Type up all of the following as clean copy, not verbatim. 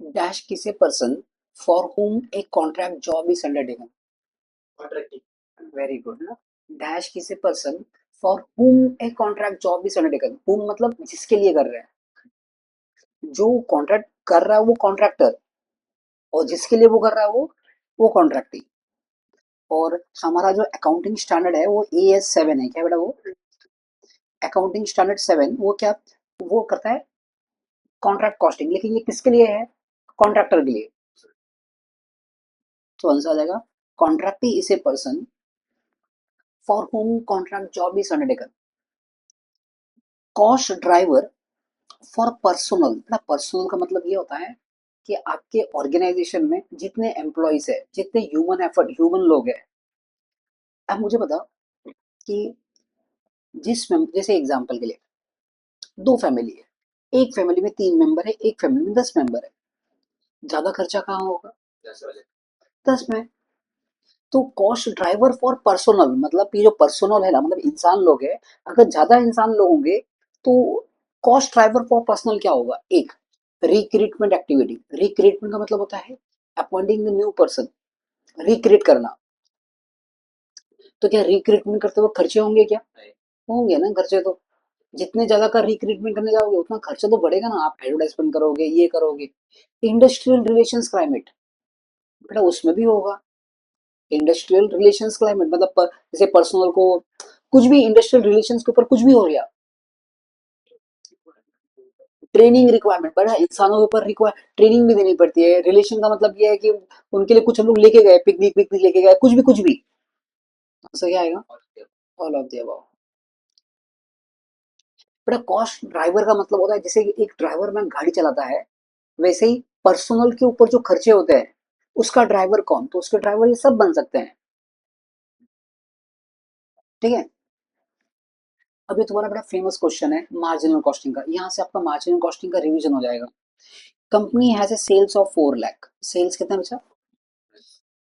Dash किस ए person for whom a contract job is undertaken. Very good ना. Dash किस ए person for whom a contract job is undertaken. whom मतलब जिसके लिए कर रहे हैं. जो कॉन्ट्रैक्ट कर रहा है वो कॉन्ट्रैक्टर, और जिसके लिए वो कर रहा है वो कॉन्ट्रैक्टी. और हमारा जो अकाउंटिंग स्टैंडर्ड है वो AS7 है. क्या बेटा वो अकाउंटिंग स्टैंडर्ड 7 वो क्या वो करता है कॉन्ट्रैक्ट कॉस्टिंग. लेकिन ये किसके लिए है? कॉन्ट्रैक्टर के लिए. तो आंसर आ जाएगा contractee is a person for whom contract job is undertaken. Cost driver for personal. ना पर्सनल का मतलब ये होता है कि आपके ऑर्गेनाइजेशन में जितने एम्प्लॉयज है, जितने ह्यूमन एफर्ट ह्यूमन लोग हैं. अब मुझे बताओ कि जैसे एग्जांपल के लिए दो फैमिली है, एक फैमिली में 3 मेंबर है, एक फैमिली में 10 मेंबर है. ज्यादा खर्चा कहाँ होगा? 10 में. तो कॉस्ट ड्राइवर फॉर पर्सनल मतलब ये जो पर्सनल है ना, मतलब इंसान लोग है. अगर ज्यादा इंसान लोग होंगे तो कॉस्ट ड्राइवर फॉर पर्सनल क्या होगा? एक रिक्रूटमेंट एक्टिविटी. रिक्रूटमेंट का मतलब होता है appointing the new person. Recruit करना. तो क्या रिक्रूटमेंट करते वक्त खर्चे होंगे क्या? होंगे ना खर्चे. तो जितने ज्यादा का रिक्रूटमेंट करने जाओगे उतना खर्चा तो बढ़ेगा ना. आप एडवर्टाइजमेंट करोगे, ये करोगे. इंडस्ट्रियल रिलेशंस क्लाइमेट बेटा उसमें भी होगा. इंडस्ट्रियल रिलेशंस क्लाइमेट मतलब जैसे पर्सनल को कुछ भी इंडस्ट्रियल रिलेशंस के ऊपर कुछ भी हो गया. ट्रेनिंग रिक्वायरमेंट बड़ा इंसानों के ऊपर रिक्वायर ट्रेनिंग भी देनी पड़ती है. रिलेशन का मतलब ये है कि उनके लिए कुछ हम लोग लेके गए, पिकनिक पिकनिक लेके गए, कुछ भी. सही आएगा ऑल ऑफ द अबव. बड़ा कॉस्ट ड्राइवर का मतलब होता है जैसे कि एक ड्राइवर में गाड़ी चलाता है, वैसे ही पर्सनल के ऊपर जो खर्चे होते हैं उसका ड्राइवर कौन? तो उसके ड्राइवर ये सब बन सकते हैं. ठीक है. अभी तुम्हारा बड़ा फेमस क्वेश्चन है मार्जिनल कॉस्टिंग का. यहाँ से आपका मार्जिनल कॉस्टिंग का रिवीजन हो जाएगा. Company has a sales of 4 lakh. Sales कितना बचा?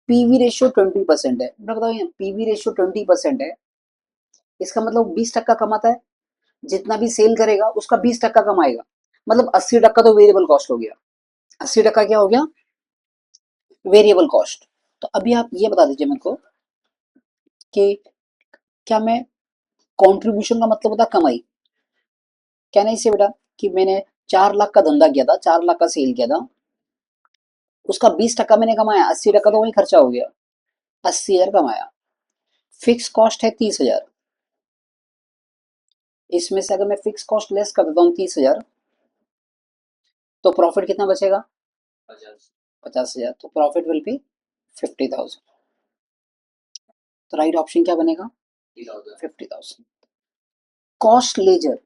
पीवी रेशियो 20% है. मैं बताओ यहाँ पीवी रेशियो 20% है. इसका मतलब 20% कमाता है. जितना भी सेल करेगा उसका 20% कमाएगा. मतलब 80% तो वेरिएबल कॉस्ट हो गया. 80% क्या हो गया? Variable cost. तो अभी आप ये बता दीजिए मेरे को कि क्या मैं कॉन्ट्रीब्यूशन का मतलब होता है कमाई. क्या नहीं से बेटा कि मैंने 4 लाख का धंधा किया था, 4 लाख का सेल किया था, उसका 20% मैंने कमाया, 80% तो वही खर्चा हो गया. 80,000 कमाया. फिक्स कॉस्ट है 30,000. इसमें से अगर मैं फिक्स कॉस्ट लेस कर देता हूँ 30,000 तो प्रॉफिट कितना बचेगा? 50,000. तो प्रॉफिट विल बी 50,000. तो राइट ऑप्शन क्या बनेगा? 50,000. Cost ledger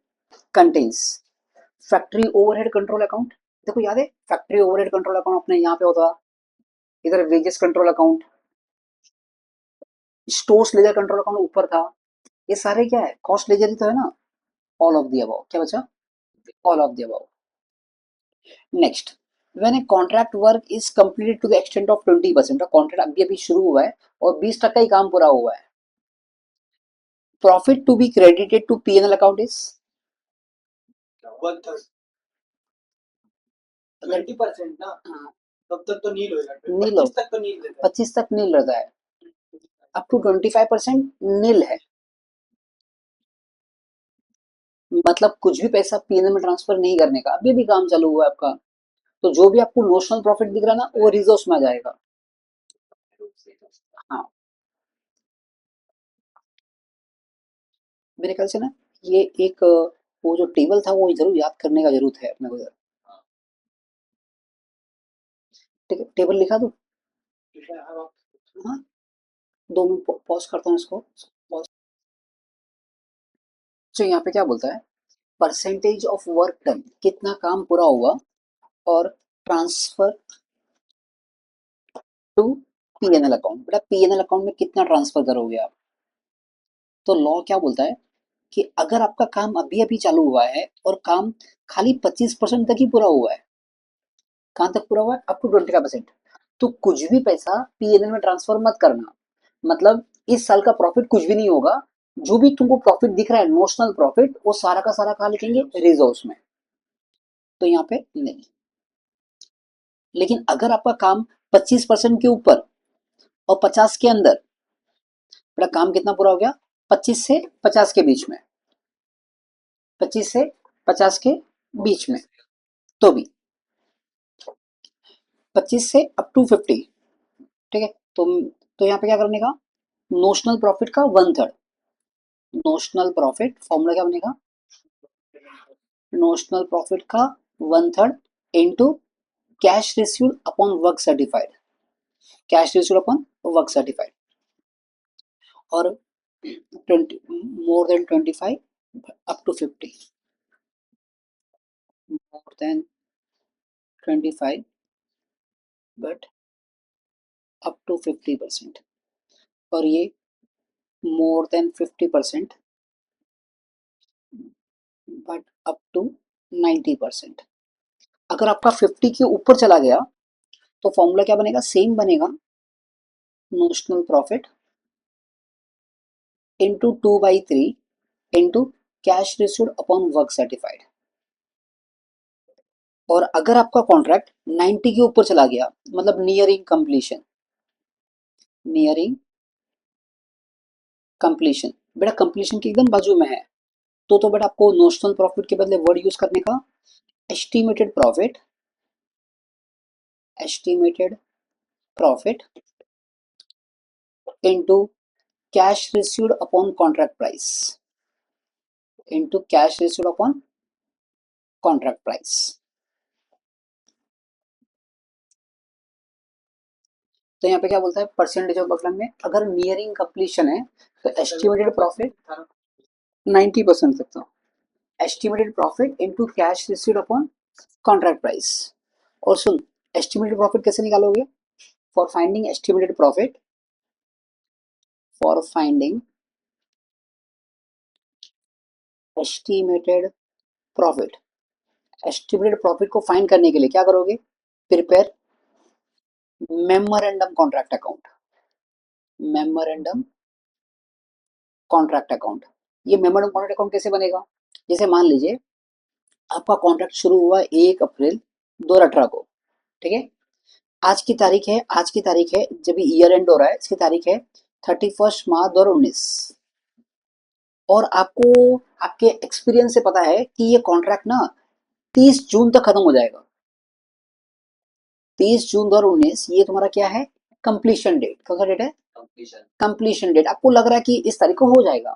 contains factory overhead control account. देखो याद है फैक्ट्री ओवरहेड कंट्रोल अकाउंट अपने यहाँ पे होता, इधर wages control account, stores ledger control account ऊपर था. ये सारे क्या है? कॉस्ट लेजर ही तो है ना. All of the above. क्या बचा? All of the above. Next, when a contract work is completed to the extent of 20%. Contract अभी अभी शुरू हुआ है और 20% ही काम पूरा हुआ है. Profit to be credited to PNL account is 20% ना. हाँ. तब तक तो नील होगा. नील 25 तक तो नील रहता है. 25 तक नील रहता है. अप टू 25% नील है. मतलब कुछ भी पैसा पीएनएल में ट्रांसफर नहीं करने का. अभी भी काम चालू हुआ है आपका. तो जो भी आपको नोशनल प्रॉफिट दिख रहा है ना वो रिजर्व्स में आ जाएगा. हाँ. मेरे ख्याल से ना ये एक वो जो टेबल था वो जरूर याद करने का जरूरत है अपने को. ठीक है टेबल लिखा दो. हाँ. 2 मिनट पॉज करता हूँ इसको. पॉज. तो यहाँ पे क्या बोलता है? Percentage of work done. कितना काम पूरा हुआ और ट्रांसफर टू पीएनएल अकाउंट. बेटा पीएनएल अकाउंट में कितना ट्रांसफर करोगे आप? तो लॉ क्या बोलता है कि अगर आपका काम अभी अभी चालू हुआ है और काम खाली 25% तक ही पूरा हुआ है. कहाँ तक पूरा हुआ है? Up to 25%. तो कुछ भी पैसा पीएनएल में ट्रांसफर मत करना. मतलब इस साल का प्रॉफिट कुछ भी नहीं होगा. जो भी तुमको प्रॉफिट दिख रहा है नोशनल प्रॉफिट वो सारा का सारा कहाँ लिखेंगे? रिजर्व्स में. तो यहाँ पे नहीं. लेकिन अगर आपका काम 25% के ऊपर और 50 के अंदर, मेरा काम कितना पूरा हो गया, 25 से 50 के बीच में, 25 से 50 के बीच में, तो भी 25 से अप टू 50, ठीक है। तो यहाँ पे क्या करने का, नोशनल प्रॉफिट का one third, notional profit formula क्या बनेगा, नोशनल प्रॉफिट का one third into cash received upon work certified, cash received upon work certified, और 20 more than 25 up to 50, more than 25 but up to 50%, और ये more than 50% but up to 90%। अगर आपका 50 के ऊपर चला गया तो फॉर्मूला क्या बनेगा, सेम बनेगा, notional profit into 2/3 into cash received upon work certified. और अगर आपका कॉन्ट्रैक्ट 90 के ऊपर चला गया, मतलब नियरिंग कंप्लीशन, नियरिंग कंप्लीशन, बेटा कंप्लीशन के एकदम बाजू में है, तो बेटा आपको नोशनल प्रॉफिट के बदले वर्ड यूज करने का estimated profit, estimated profit into cash received upon contract price, into cash received upon contract price. तो यहाँ पे क्या बोलता है, परसेंटेज ऑफ बकलम में अगर नियरिंग कंप्लीशन है तो एस्टिमेटेड प्रॉफिट 90% तक, तो estimated profit into cash received upon contract price. और सुन, एस्टिमेटेड प्रॉफिट कैसे निकालोगे, for finding estimated profit, for finding estimated profit, estimated profit को फाइंड करने के लिए क्या करोगे, prepare memorandum contract account, memorandum contract account. ये मेमोरेंडम कॉन्ट्रैक्ट अकाउंट कैसे बनेगा, जैसे मान लीजिए आपका कॉन्ट्रैक्ट शुरू हुआ 1 अप्रैल 2018 को, ठीक है। आज की तारीख है, आज की तारीख है जब ईयर एंड हो रहा है, इसकी तारीख है 31 मार्च 2019, और आपको आपके एक्सपीरियंस से पता है कि ये कॉन्ट्रैक्ट ना 30 जून तक खत्म हो जाएगा। 30 जून 2019 ये तुम्हारा क्या है, कंप्लीशन डेट, कौन सा डेट है, कंप्लीशन डेट। आपको लग रहा है कि इस तारीख को हो जाएगा,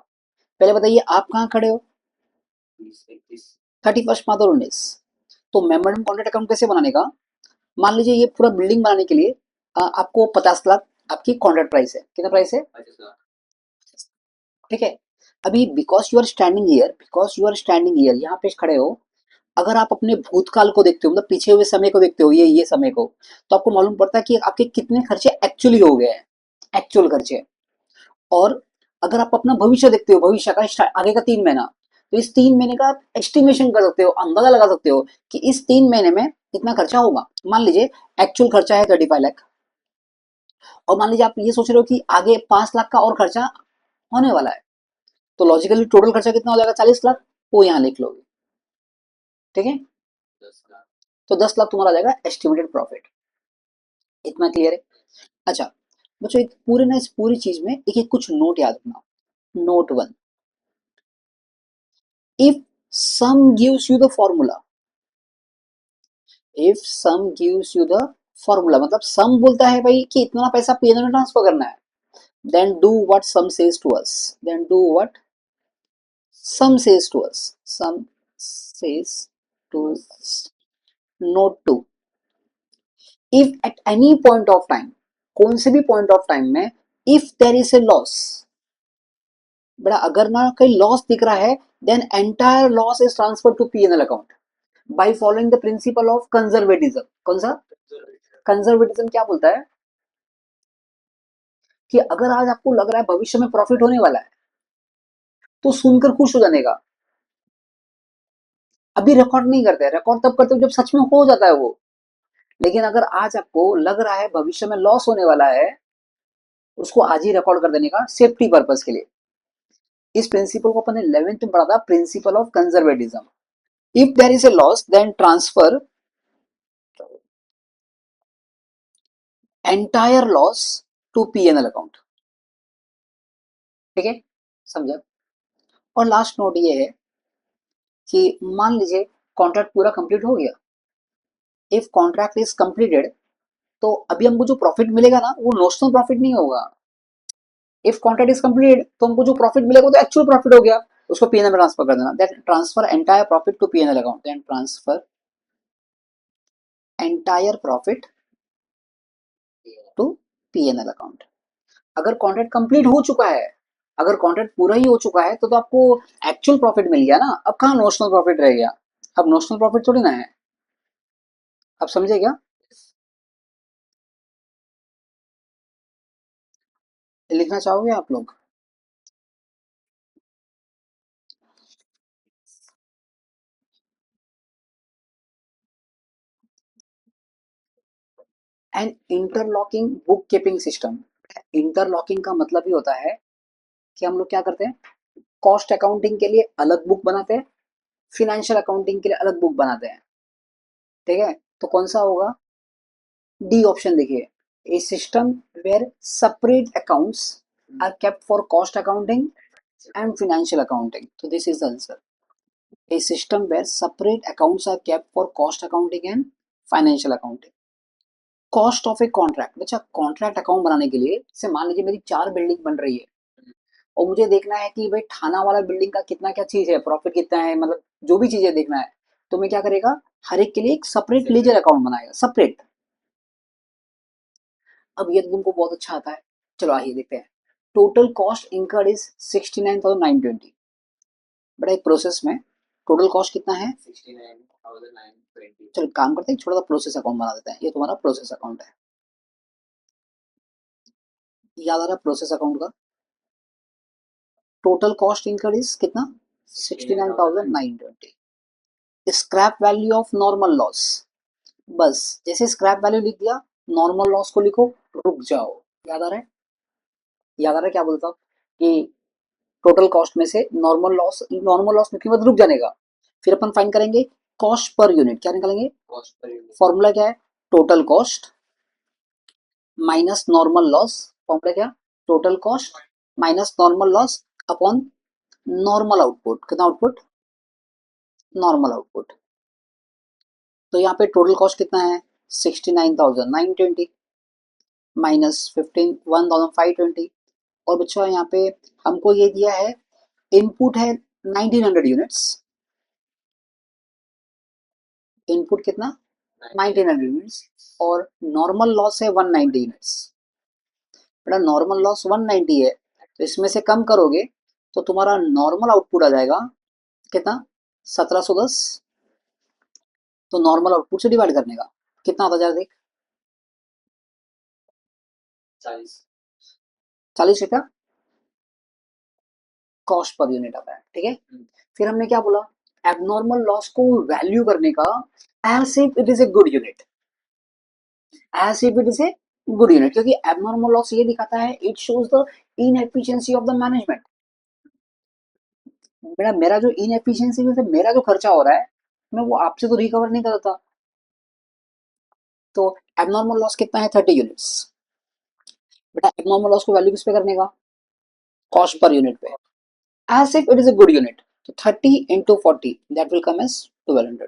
पहले बताइए आप कहाँ खड़े हो, 31 मार्च 2019। तो मेमोरेंडम कॉन्ट्रैक्ट अकाउंट कैसे बनाने का, मान लीजिए ये पूरा बिल्डिंग बनाने के लिए आपको 50 लाख आपकी कॉन्ट्रैक्ट प्राइस है, कितना प्राइस है, ठीक है। अभी because you are standing year, because you are standing year, यहाँ पे खड़े हो, अगर आप अपने भूतकाल को देखते हो, मतलब पीछे हुए समय को देखते हो, ये समय को, तो आपको मालूम पड़ता है कि आपके कितने खर्चे एक्चुअली हो गए हैं, एक्चुअल खर्चे। और अगर आप अपना भविष्य देखते हो, भविष्य का आगे का 3 महीना, तो इस 3 महीने का आप एस्टिमेशन कर सकते हो, अंदाजा लगा सकते हो कि इस 3 महीने में इतना खर्चा होगा। मान लीजिए एक्चुअल खर्चा है 35 लाख, और मान लीजिए आप ये सोच रहे हो कि आगे 5 लाख का और खर्चा होने वाला है, तो लॉजिकली टोटल खर्चा कितना हो जाएगा, 40 लाख, वो यहाँ लिख लोगे, ठीक है। तो 10 लाख तुम्हारा आ जाएगा एस्टिमेटेड प्रॉफिट। इतना क्लियर है। अच्छा बच्चों, एक पूरे ना, इस पूरी चीज में एक एक कुछ नोट याद रखना। Note 1, if some gives you the formula, if some gives you the formula, मतलब सम बोलता है भाई कि इतना पैसा पीएनआर में ट्रांसफर करना है, then do what some says to us, then do what some says to us, some says to us. Note 2, if at any point of time, कौन से भी पॉइंट ऑफ टाइम में, if there is a loss, बेटा अगर ना कहीं loss दिख रहा है, then entire loss is transfer to PNL account by following the principle of conservatism. कौन सा कंजर्वेटिज्म, क्या बोलता है कि अगर आज आपको लग रहा है भविष्य में प्रॉफिट होने वाला है, तो सुनकर खुश हो जाने का, अभी रिकॉर्ड नहीं करते, रिकॉर्ड तब करते हो जब सच में हो जाता है वो। लेकिन अगर आज आपको लग रहा है भविष्य में लॉस होने वाला है, उसको आज ही रिकॉर्ड कर देने का, सेफ्टी पर्पज के लिए। इस प्रिंसिपल को अपन ने 11th में पढ़ा था, principle of conservatism. If there is a loss then transfer entire loss to PNL account. ठीक है, समझा। और लास्ट नोट ये है कि मान लीजिए कॉन्ट्रैक्ट पूरा कंप्लीट हो गया। इफ कॉन्ट्रैक्ट इज कंप्लीटेड, तो अभी हमको जो प्रॉफिट मिलेगा ना वो नोशनल प्रॉफिट नहीं होगा। इफ कॉन्ट्रैक्ट इज कंप्लीटेड तो हमको जो प्रॉफिट मिलेगा वो तो एक्चुअल प्रॉफिट हो गया, उसको पीएनएल में ट्रांसफर कर देना। That transfer entire profit to PNL account, then transfer entire profit to PNL account. अगर कॉन्ट्रैक्ट कंप्लीट हो चुका है, अगर कॉन्ट्रैक्ट पूरा ही हो चुका है तो आपको एक्चुअल प्रॉफिट मिल गया ना। अब कहाँ नोशनल प्रॉफिट रह गया, अब नोशनल प्रॉफिट थोड़ी ना है। अब समझे क्या? लिखना चाहोगे आप लोग? And interlocking book keeping system. Interlocking का मतलब ही होता है कि हम लोग क्या करते हैं, कॉस्ट अकाउंटिंग के लिए अलग बुक बनाते हैं, फिनेंशियल अकाउंटिंग के लिए अलग बुक बनाते हैं। ठीक है, तो कौन सा होगा? डी ऑप्शन देखिए, a system where separate accounts are kept for cost accounting and financial accounting, तो this is the answer. A system where separate accounts are kept for cost accounting and financial accounting. Cost of a contract, अच्छा contract account बनाने के लिए से मान लीजिए मेरी 4 building बन रही है और मुझे देखना है कि भाई थाना वाला बिल्डिंग का कितना क्या चीज है, प्रॉफिट कितना है, मतलब जो भी चीजें देखना है, तो मैं क्या करेगा, हर एक के लिए एक सेपरेट लेजर अकाउंट बनाएगा, सेपरेट। अब ये तो तुमको बहुत अच्छा आता है, चलो आइए देखते हैं। Total cost incurred is 69,920। बड़ा एक प्रोसेस में टोटल कॉस्ट कितना है? 69,920। चलो काम करते हैं, छोटा सा प्रोसेस अकाउंट बना देते हैं। ये तुम्हारा प्रोसेस अकाउंट है, याद आ रहा प्रोसेस अकाउंट का? टोटल कॉस्ट इनकर्ड इज कितना? 69,920। Scrap value of normal loss, बस जैसे स्क्रैप वैल्यू लिख दिया, नॉर्मल लॉस को लिखो, रुक जाओ। याद आ रहा है? याद आ रहा है क्या बोलता हूँ कि टोटल कॉस्ट में से नॉर्मल लॉस लिखने के बाद रुक जाने का, फिर अपन फाइन करेंगे कॉस्ट पर यूनिट। क्या निकालेंगे? Cost per unit. फॉर्मूला क्या है? Total cost minus normal loss. Formula क्या? Total cost minus normal loss upon normal output. कितना आउटपुट? Normal output. तो यहाँ पे टोटल कॉस्ट कितना है? 69,920 माइनस 1,520। और बच्चों यहाँ पे हमको ये दिया है, इनपुट है 1900 यूनिट्स। इनपुट कितना? 1900 यूनिट्स। और नॉर्मल लॉस है 190 यूनिट्स। बेटा नॉर्मल लॉस 190 है, तो इसमें से कम करोगे तो तुम्हारा नॉर्मल आउटपुट आ जाएगा कितना? 1710। तो नॉर्मल आउटपुट से डिवाइड करने का कितना आता जाएगा, देख 40 रुपया कॉस्ट पर यूनिट आता है। ठीक है, फिर हमने क्या बोला, एबनॉर्मल लॉस को वैल्यू करने का, as if it is a good unit, as if it is a good unit, क्योंकि एबनॉर्मल लॉस ये दिखाता है, it shows the inefficiency of the management. मेरा मेरा जो इनएफिशिएंसी में से मेरा जो खर्चा हो रहा है, मैं वो आपसे तो रिकवर नहीं करता। तो एबनॉर्मल लॉस कितना है? 30 यूनिट्स। बेटा एबनॉर्मल लॉस को वैल्यू किस पे करने का? कॉस्ट पर यूनिट पे, as if it is a good unit. तो 30 into 40 that will come as 1200।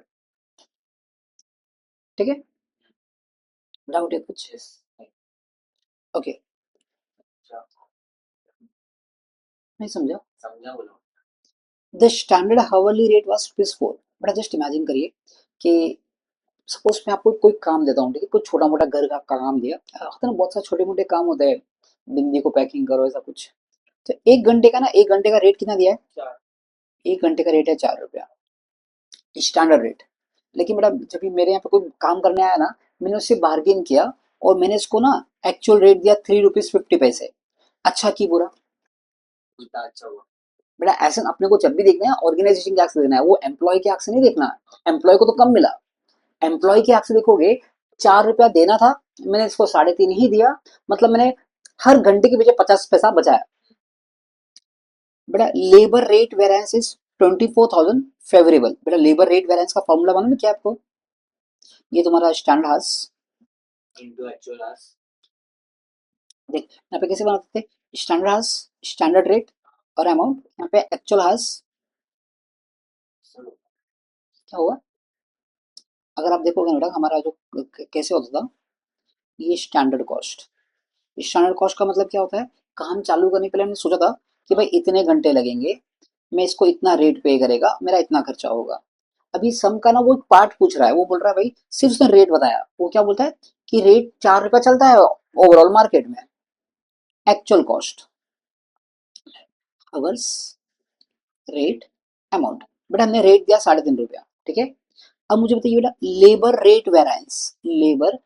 ठीक है, डाउट है कुछ? Okay okay. नहीं समझा? समझा बोलो। The standard hourly rate was ₹4। बड़ा जस्ट इमेजिन करिए कि सपोज मैं आपको कोई काम देता हूँ, ठीक है, कोई छोटा मोटा घर का काम दिया, होता है ना बहुत सारे छोटे मोटे काम होते हैं, बिंदी को पैकिंग करो ऐसा कुछ। तो 1 घंटे का ना, 1 घंटे का रेट कितना दिया है? 1 घंटे का रेट है ₹4, स्टैंडर्ड रेट। लेकिन बेटा जब भी मेरे यहाँ पे कोई काम करने आया ना, मैंने उससे बार्गेन किया और मैंने इसको ना एक्चुअल रेट दिया ₹3.50। अच्छा की बुरा? उल्टा अच्छा हुआ। बेटा ऐसे अपने को जब भी देखना है ऑर्गेनाइजेशन के आंख से देखना है, वो एम्प्लॉय के आंख से नहीं देखना। एम्प्लॉय को तो कम मिला, एम्प्लॉय के आंख से देखोगे, ₹4 देना था, मैंने इसको 3.5 ही दिया, मतलब मैंने हर घंटे के पीछे 50 पैसा बचाया। बेटा labour rate variance is 24,000 favourable. बेटा लेबर रेट वेरिएंस का फॉर्मूला मालूम है क्या आपको? ये तुम्हारा standard hours into actual hours देख यहाँ पे कैसे बनाते थे, स्टैंडर्ड हार्स, स्टैंडर्ड रेट और अमाउंट, यहाँ पे एक्चुअल हार्स क्या हुआ, अगर आप देखोगे ना बेटा हमारा जो कैसे होता था, ये स्टैंडर्ड कॉस्ट, स्टैंडर्ड कॉस्ट का मतलब क्या होता है, काम चालू करने के पहले हमने सोचा था कि भाई इतने घंटे लगेंगे, मैं इसको इतना रेट पे करेगा, मेरा इतना खर्चा होगा। अभी सम का ना वो पार्ट पूछ रहा है, वो बोल रहा है भाई, सिर्फ उसने रेट बताया, वो क्या बोलता है कि रेट 4 रुपया चलता है ओवरऑल मार्केट में, actual cost, hours, rate, amount. But हमने रेट दिया 3.5 रुपया, ठीक है। अब मुझे बताइए बेटा, labour rate variance, labour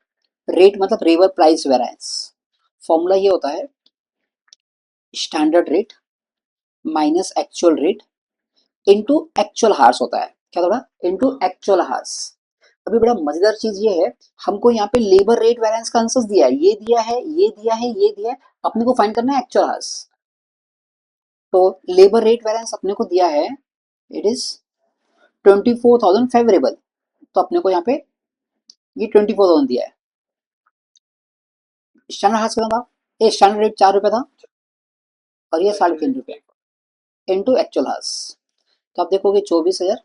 rate मतलब लेबर प्राइस वेरायंस, फॉर्मूला ये होता है standard rate minus actual rate into actual hours होता है, क्या थोड़ा इनटू एक्चुअल हार्स। अभी बड़ा मजेदार चीज ये है, हमको यहाँ पे लेबर रेट वेरिएंस का आंसर दिया है, ये दिया है, ये दिया है, ये दिया है, अपने को फाइंड करना है एक्चुअल हार्स। तो लेबर रेट वेरिएंस अपने को दिया है, इट इज 24,000 फेवरेबल, तो अपने को यहाँ पे ये 24,000 दिया है। स्टैंडर्ड हार्स कितना था, ये स्टैंडर्ड रेट 4 रुपया था और ये 3.5 रुपया इंटू एक्चुअल हार्स, तो आप देखोगे 24,000,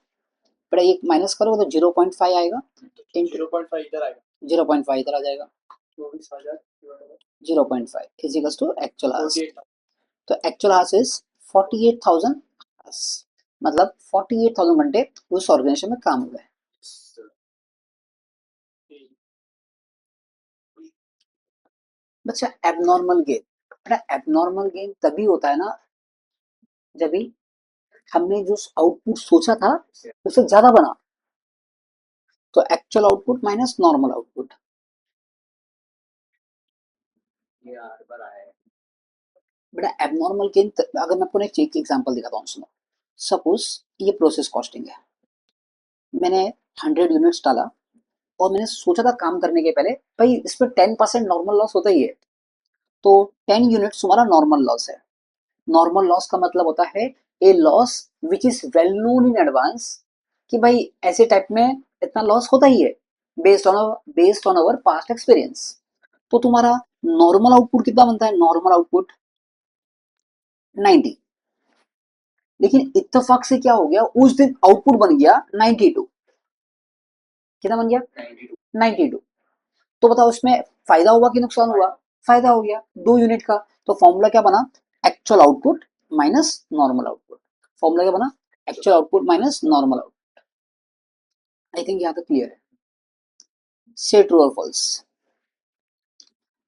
बड़ा एक माइनस करोगे तो 0.5 आएगा, 0.5 इधर आएगा, 0.5 इधर आ जाएगा, 0.5 इजिकल्स टू एक्चुअल हार्स। तो एक्चुअल हार्स इज 48,000 हार्स, मतलब 48,000 घंटे उस ऑर्गेनाइजेशन में काम हुआ है। बच्चा एबनॉर्मल गेन, बेटा एबनॉर्मल गेन तभी होता है ना जब भी हमने जो आउटपुट सोचा था उससे ज्यादा बना, तो actual output minus normal output. बेटा एबनॉर्मल गेन अगर मैं आपको एक एग्जांपल दिखाता हूँ, सुनो। सपोज ये प्रोसेस कॉस्टिंग है, मैंने 100 यूनिट्स डाला और मैंने सोचा था काम करने के पहले भाई इस पर 10% नॉर्मल लॉस होता ही है, तो 10 यूनिट्स तुम्हारा नॉर्मल लॉस है। नॉर्मल लॉस का मतलब होता है a loss which is well known in advance, कि भाई ऐसे टाइप में इतना लॉस होता ही है, based on our past experience. तो तुम्हारा नॉर्मल आउटपुट कितना बनता है, नॉर्मल आउटपुट 90, लेकिन इत्तेफाक से क्या हो गया, उस दिन आउटपुट बन गया 92, कितना बन गया 92। तो बताओ इसमें फायदा हुआ कि नुकसान हुआ, फायदा हो गया 2 यूनिट का। तो फॉर्मूला क्या बना, actual output minus normal output, formula क्या बना, actual output minus normal output. I think यहाँ तक क्लियर है, से ट्रू और फॉल्स।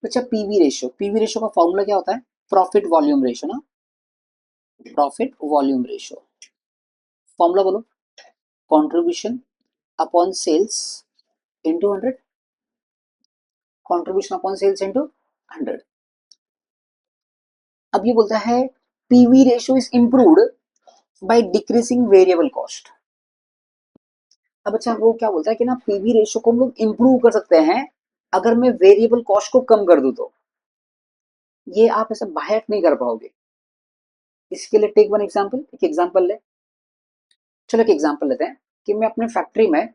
अच्छा पीवी रेशियो, पीवी रेशियो का फॉर्मूला क्या होता है, प्रॉफिट वॉल्यूम रेशियो ना, प्रॉफिट वॉल्यूम रेशियो, फॉर्मूला बोलो, contribution upon sales into 100, contribution upon sales into 100। अब ये बोलता है PV ratio is improved by decreasing variable cost. अब अच्छा वो क्या बोलता है कि ना पीवी रेशियो को हम लोग इंप्रूव कर सकते हैं अगर मैं वेरिएबल कॉस्ट को कम कर दूं, तो ये आप ऐसा बायट नहीं कर पाओगे। इसके लिए टेक वन एग्जांपल, एक एग्जांपल ले, चलो एक एग्जांपल लेते हैं कि मैं अपने फैक्ट्री में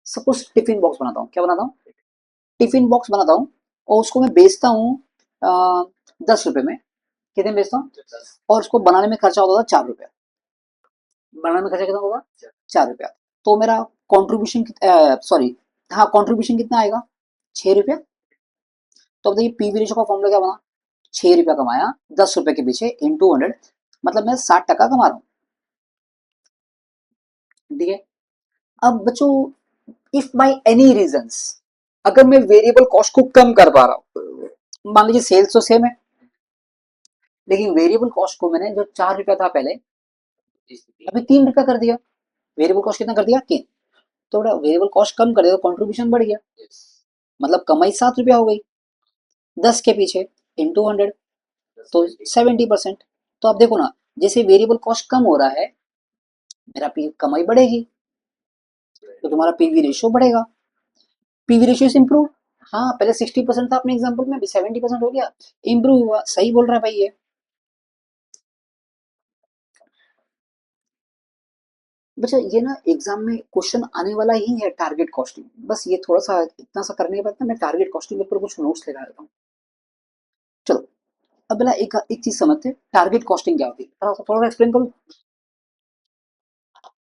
सपोज टिफिन बॉक्स बनाता हूँ, क्या बनाता हूँ, टिफिन बॉक्स बनाता हूँ और उसको मैं बेचता हूँ 10 रुपए में, कितने में बेचता हूँ, और उसको बनाने में खर्चा होता था 4 रुपया, बनाने में खर्चा कितना होगा 4 रुपया, तो मेरा कॉन्ट्रीब्यूशन, सॉरी, हाँ कॉन्ट्रीब्यूशन कितना आएगा 6 रुपया। तो अब देखिए पीवी रेशो का फॉर्मूला क्या बना, 6 रुपया कमाया 10 रुपए के पीछे इंटू 100, मतलब मैं 60 टका कमा रहा हूँ, ठीक है। अब बच्चों इफ बाई एनी रीजंस अगर मैं वेरिएबल कॉस्ट को कम कर पा रहा हूँ, मान लीजिए सेल्स तो सेम है लेकिन वेरिएबल कॉस्ट को मैंने जो 4 रुपया था पहले अभी 3 रुपया कर दिया, वेरिएबल कॉस्ट कितना कर दिया 3, तो वेरिएबल कॉस्ट कम कर दिया तो कॉन्ट्रीब्यूशन बढ़ गया, मतलब कमाई 7 रुपया हो गई 10 के पीछे इंटू 100, तो 70%। तो आप देखो ना जैसे वेरिएबल कॉस्ट कम हो रहा है मेरा कमाई बढ़ेगी, तो तुम्हारा पीवी रेशियो बढ़ेगा, पीवी रेशियो से इंप्रूव, हाँ पहले 60% था अपने एग्जांपल में, अभी 70% हो गया, इंप्रूव हुआ, सही बोल रहा है भाई ये। बच्चा ये ना एग्जाम में क्वेश्चन आने वाला ही है टारगेट कॉस्टिंग, बस ये थोड़ा सा इतना सा करने के बाद ना मैं टारगेट कॉस्टिंग के ऊपर कुछ नोट्स लेकर आता हूँ। चलो अब बोला एक एक चीज समझते हैं, टारगेट कॉस्टिंग क्या होती है, थोड़ा एक्सप्लेन करूँ।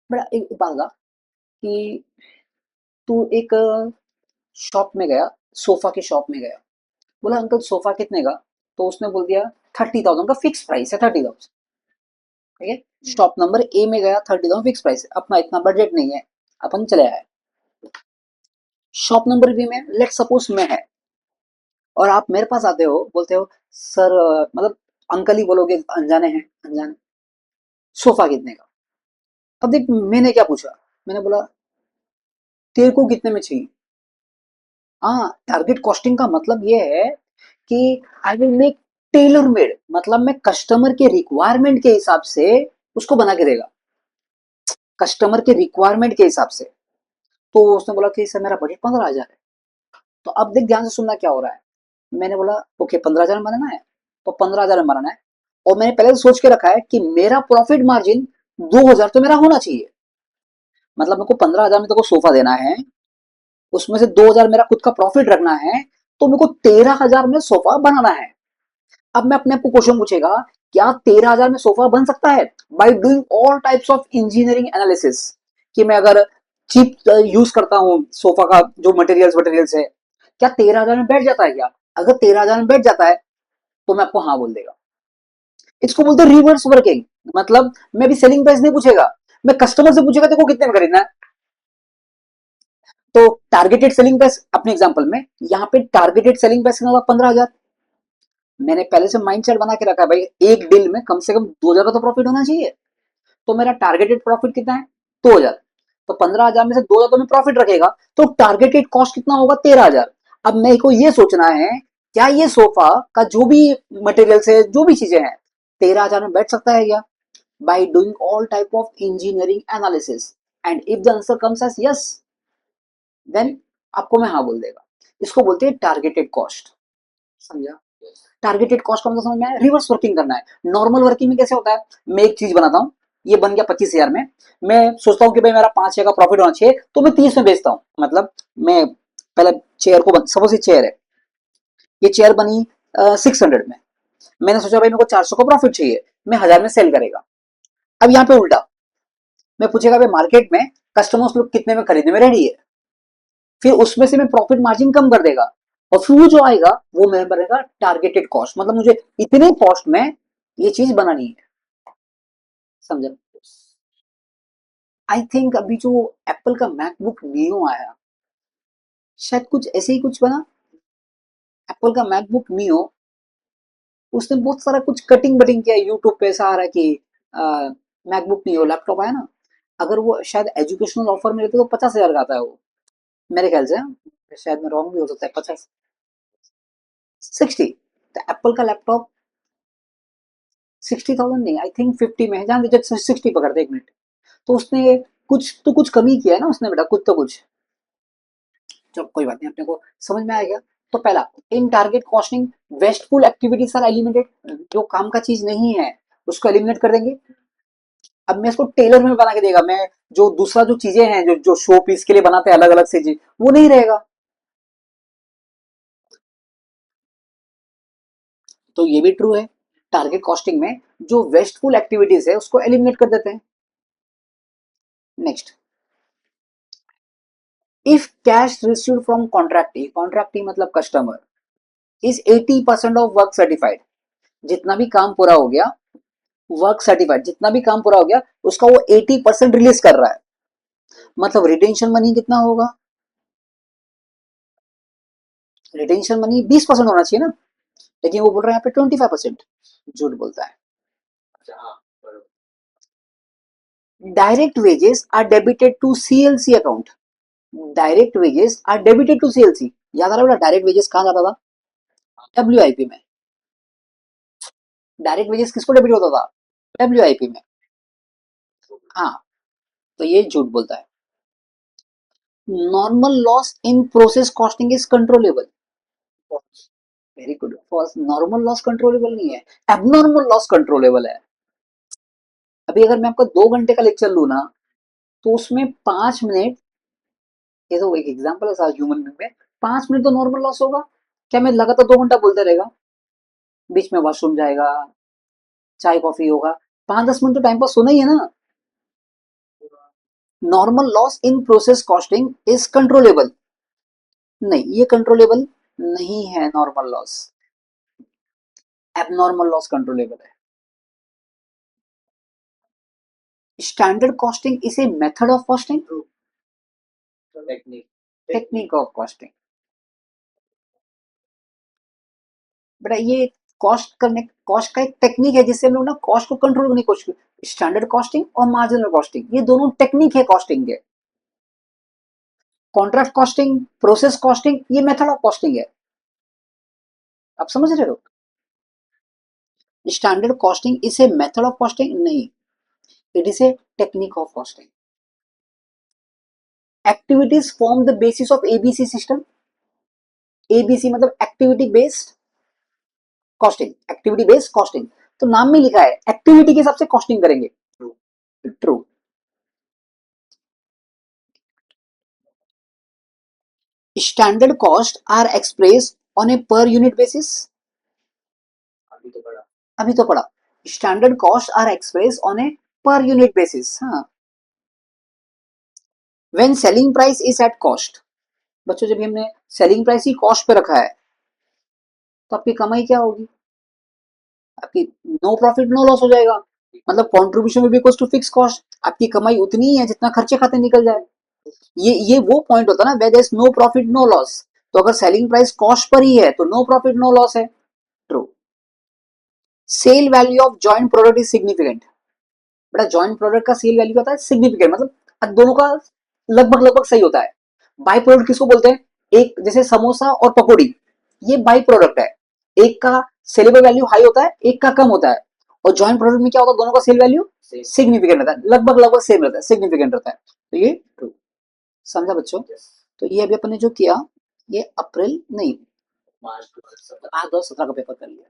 बड़ा एक बात बता कि तू एक शॉप में गया, सोफा के शॉप में गया, बोला अंकल सोफा कितने का, तो उसने बोल दिया 30,000 का फिक्स प्राइस है, 30,000। ठीक है, शॉप नंबर ए में गया, 30,000 फिक्स प्राइस है, अपना इतना बजट नहीं है, अपन चले आए। शॉप नंबर बी में लेट सपोज मैं है, और आप मेरे पास आते हो, बोलते हो सर मतलब अंकल ही बोलोगे, अनजाने हैं, अनजाने, सोफा कितने का। अब देख मैंने क्या पूछा, मैंने बोला तेरे को कितने में चाहिए। हाँ, टारगेट कॉस्टिंग का मतलब ये है कि I will make tailor made, मतलब मैं कस्टमर के रिक्वायरमेंट के हिसाब से उसको बना के देगा, कस्टमर के रिक्वायरमेंट के हिसाब से। तो उसने बोला कि सर मेरा बजट 15,000 है। तो अब देख ध्यान से सुनना क्या हो रहा है। मैंने बोला ओके 15,000 में बनाना है, तो 15,000 में बनाना है, और मैंने पहले से सोच के रखा है कि मेरा प्रॉफिट मार्जिन 2,000 तो मेरा होना चाहिए। मतलब मेरे को 15,000 में तो को सोफा देना है, उसमें से 2,000 मेरा खुद का प्रॉफिट रखना है, तो मेरे को 13,000 में सोफा बनाना है। अब मैं अपने आप को क्वेश्चन पूछेगा, क्या 13,000 में सोफा बन सकता है by doing all types of engineering analysis, कि मैं अगर चिप यूज करता हूँ सोफा का, जो मटेरियल्स मटेरियल्स है, क्या 13,000 में बैठ जाता है क्या। अगर 13,000 में बैठ जाता है तो मैं आपको हाँ बोल देगा। इसको बोलते हैं रिवर्स वर्किंग। मतलब मैं भी सेलिंग प्राइस नहीं पूछेगा, मैं कस्टमर से पूछेगा देखो कितने में खरीदना है। तो टारगेटेड सेलिंग प्राइस अपने एग्जांपल में, यहाँ पे टारगेटेड सेलिंग प्राइस कितना होगा, 15,000। मैंने पहले से माइंडसेट बना के रखा है भाई, एक डील में कम से कम 2,000 का तो प्रॉफिट होना चाहिए। तो मेरा टारगेटेड प्रॉफिट कितना है, 2,000। तो 15,000 में से 2,000 तो मैं प्रॉफिट रखेगा, तो टारगेटेड कॉस्ट कितना होगा, 13,000। अब मेरे को ये सोचना है, क्या ये सोफा का जो भी मटेरियल्स है, जो भी चीजें हैं, 13,000 में बैठ सकता है क्या, by doing all type of engineering analysis. And if the answer comes as yes, then आपको मैं हाँ बोल देगा। इसको बोलते हैं टारगेटेड कॉस्ट। समझा। टारगेटेड कॉस्ट का मतलब समझ में आया, रिवर्स वर्किंग करना है। नॉर्मल वर्किंग में कैसे होता है, मैं एक चीज बनाता हूँ, ये बन गया 25,000 में, मैं सोचता हूँ कि भाई मेरा 5,000 का प्रॉफिट होना चाहिए, तो मैं 30 में बेचता हूँ। मतलब मैं पहले चेयर को सपोज ये चेयर है, ये चेयर बनी 600 में, मैंने सोचा भाई मेरे को 400 का प्रॉफिट चाहिए, मैं 1,000 में सेल करेगा। अब यहाँ पे उल्टा, मैं पूछेगा भाई मार्केट में कस्टमर्स लोग कितने में खरीदने में रेडी है, फिर उसमें से मैं प्रॉफिट मार्जिन कम कर देगा, और फिर वो जो आएगा वो मैं बनेगा टारगेटेड कॉस्ट, मतलब मुझे इतने कॉस्ट में ये चीज बनानी है। समझा। आई थिंक अभी जो एप्पल का मैकबुक नियो आया, शायद कुछ ऐसे ही कुछ बना। एप्पल का मैकबुक नियो, उसने बहुत सारा कुछ कटिंग बटिंग किया, यूट्यूब पे ऐसा आ रहा है कि मैकबुक नियो लैपटॉप आया ना, अगर वो शायद एजुकेशनल ऑफर में लेते तो 50,000 का आता है वो, मेरे ख्याल से हाँ? शायद मैं रॉन्ग भी हो सकता है, 50, 60। तो एप्पल का लैपटॉप 60,000 नहीं, आई थिंक 50 में है, जहां 60 पकड़ते एक मिनट। तो उसने कुछ तो कुछ कमी किया है ना उसने, बेटा कुछ तो कुछ। चलो कोई बात नहीं, अपने को समझ में आ गया। तो पहला, in target costing wasteful activities are eliminated, जो काम का चीज नहीं है उसको एलिमिनेट कर देंगे। अब मैं इसको टेलर में बना के देगा, मैं जो दूसरा जो चीजें हैं जो जो शो पीस के लिए बनाते हैं अलग अलग से चीज, वो नहीं रहेगा। तो ये भी ट्रू है, टारगेट कॉस्टिंग में जो वेस्टफुल एक्टिविटीज है उसको एलिमिनेट कर देते हैं। Next, if cash received from contractee, contractee मतलब customer, is 80% of work certified, जितना भी काम पूरा हो गया, वर्क सर्टिफाइड जितना भी काम पूरा हो गया उसका वो 80% रिलीज कर रहा है, मतलब रिटेंशन मनी कितना होगा, रिटेंशन मनी 20% होना चाहिए ना, लेकिन वो बोल रहा है यहाँ पे 25%, झूठ बोलता है। Direct wages are debited to CLC account, direct wages are debited to CLC, याद आ रहा है, डायरेक्ट वेजेस कहाँ जाता था, डब्ल्यूआईपी में। डायरेक्ट वेजेस किसको डेबिट होता था, डब्ल्यूआईपी में। हाँ, तो ये झूठ बोलता है। Normal loss in process costing is controllable, very good, normal loss controllable नहीं है, एबनॉर्मल लॉस कंट्रोलेबल है। अभी अगर मैं आपका 2 घंटे का लेक्चर लू ना, तो उसमें 5 मिनट, ये तो एक एग्जाम्पल है ह्यूमन बींग में, 5 मिनट तो नॉर्मल लॉस होगा। क्या मैं लगातार 2 घंटा बोलते रहेगा, बीच में वॉशरूम जाएगा, चाय कॉफी होगा, 5-10 मिनट तो टाइम पास होना ही है ना। Normal loss in process costing is controllable. नहीं, ये कंट्रोलेबल नहीं है normal loss. Abnormal loss controllable है। Standard costing is a method of costing, technique of costing. बेटा ये कॉस्ट का एक टेक्निक है जिससे हम लोग ना कॉस्ट को कंट्रोल करने की कोशिश करते। स्टैंडर्ड कॉस्टिंग और मार्जिनल कॉस्टिंग ये दोनों टेक्निक है कॉस्टिंग के। कॉन्ट्रैक्ट कॉस्टिंग, प्रोसेस कॉस्टिंग ये मेथड ऑफ कॉस्टिंग है। आप समझ रहे हो? Standard costing is a method of costing नहीं, it is a technique of costing. Activities form the basis of ABC system. ABC मतलब activity based costing, activity based costing. तो नाम में लिखा है एक्टिविटी के हिसाब से कॉस्टिंग करेंगे। True. Standard cost are express on a per unit basis. अभी तो पढ़ा। Standard cost are express on a per unit basis. हाँ। When selling price is at cost. बच्चों जब हमने सेलिंग प्राइस ही कॉस्ट पे रखा है तो आपकी कमाई क्या होगी? आपकी नो प्रॉफिट नो लॉस हो जाएगा। मतलब contribution will be equals to fix cost. आपकी कमाई उतनी ही है जितना खर्चे खाते निकल जाए। ये वो पॉइंट होता है ना, where there is no profit no loss. तो अगर सेलिंग प्राइस कॉस्ट पर ही है तो नो प्रॉफिट नो लॉस है। True. Sale value of joint product is significant. बेटा जॉइंट प्रोडक्ट का सेल वैल्यू होता है सिग्निफिकेंट, मतलब दोनों का लगभग लगभग सही होता है। बाई प्रोडक्ट किसको बोलते हैं? एक जैसे समोसा और पकौड़ी, ये बाई प्रोडक्ट है। एक का सेलेबल वैल्यू हाई होता है, एक का कम होता है। और जॉइंट प्रोडक्ट में क्या होता है? दोनों का सेल वैल्यू सिग्निफिकेंट रहता है, लगभग लगभग सेम रहता है, सिग्निफिकेंट रहता है। तो ये ट्रू। समझा बच्चों? तो ये अभी अपन ने जो किया ये अप्रैल नहीं, मार्च 2017 का पेपर कर लिया।